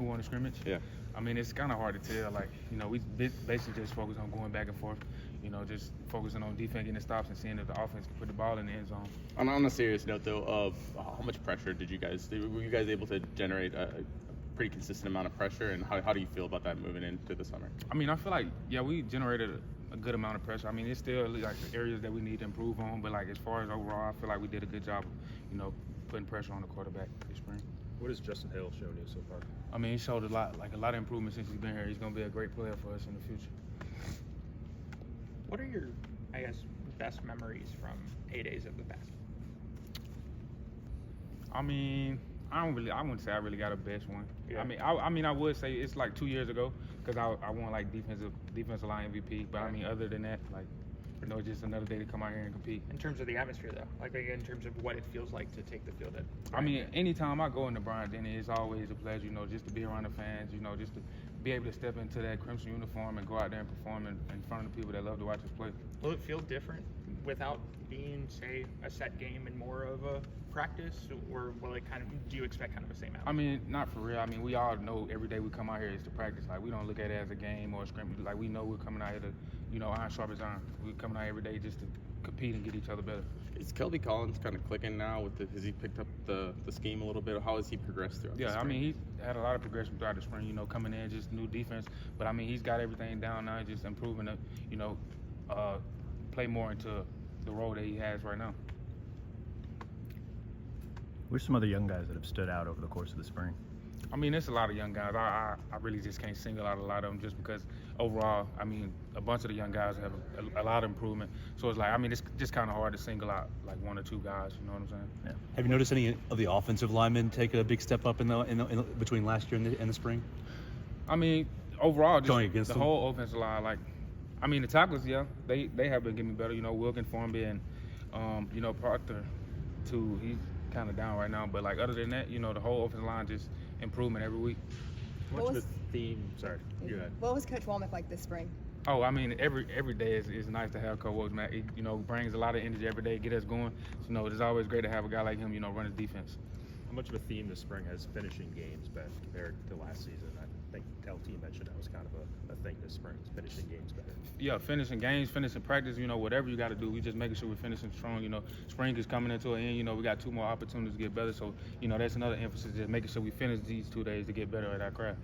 Who won the scrimmage? Yeah. I mean, it's kind of hard to tell. Like, we basically just focus on going back and forth. Just focusing on defense, getting the stops, and seeing if the offense can put the ball in the end zone. On a serious note, though, how much pressure were you guys able to generate a pretty consistent amount of pressure, and how do you feel about that moving into the summer? I mean, I feel like, we generated a good amount of pressure. I mean, it's still like areas that we need to improve on, but like as far as overall, I feel like we did a good job of, putting pressure on the quarterback this spring. What has Justin Hale shown you so far? I mean, he showed a lot of improvement since he's been here. He's going to be a great player for us in the future. What are your, best memories from A-Days of the past? I mean, I wouldn't say I really got a best one. Yeah. I mean, I would say it's like 2 years ago because I won like defensive line MVP. But I mean, other than that, like, it's just another day to come out here and compete. In terms of the atmosphere, though, like in terms of what it feels like to take the field at. I mean, anytime I go into Bryant-Denny, it's always a pleasure, just to be around the fans, just to be able to step into that crimson uniform and go out there and perform in front of the people that love to watch us play. Will it feel different without being, say, a set game and more of a practice, or will it do you expect kind of the same outcome? I mean, not for real. I mean, we all know every day we come out here is to practice. Like, we don't look at it as a game or a scrimmage. Like, we know we're coming out here to, iron sharp as iron. We're coming out every day just to compete and get each other better. Is Kelby Collins kind of clicking now? Has he picked up the scheme a little bit? How has he progressed throughout the spring? I mean, he's had a lot of progression throughout the spring, coming in, just new defense. But, I mean, he's got everything down now, just improving to, play more into the role that he has right now. Where's some other young guys that have stood out over the course of the spring? I mean, there's a lot of young guys. I really just can't single out a lot of them just because overall, I mean, a bunch of the young guys have a lot of improvement. So it's like, I mean, it's just kind of hard to single out like one or two guys, you know what I'm saying? Yeah. Have you noticed any of the offensive linemen take a big step up in between last year and the spring? I mean, overall, just Going against the them? whole offensive line, like, I mean, the tackles, they have been getting better. Wilkin Formby and, Proctor, too, he's kind of down right now. But, like, other than that, the whole offensive line just improvement every week. Much of a theme. Sorry, go ahead. What was Coach Womack like this spring? Oh, I mean, every day is nice to have Coach Womack. He, brings a lot of energy every day, get us going. So, it's always great to have a guy like him, run his defense. How much of a theme this spring has finishing games been compared to last season? I think LT mentioned that was kind of a thing this spring, finishing games better. Yeah, finishing games, finishing practice, whatever you got to do. We just making sure we're finishing strong. Spring is coming into an end. We got 2 more opportunities to get better. So, that's another emphasis, just making sure we finish these 2 days to get better at our craft.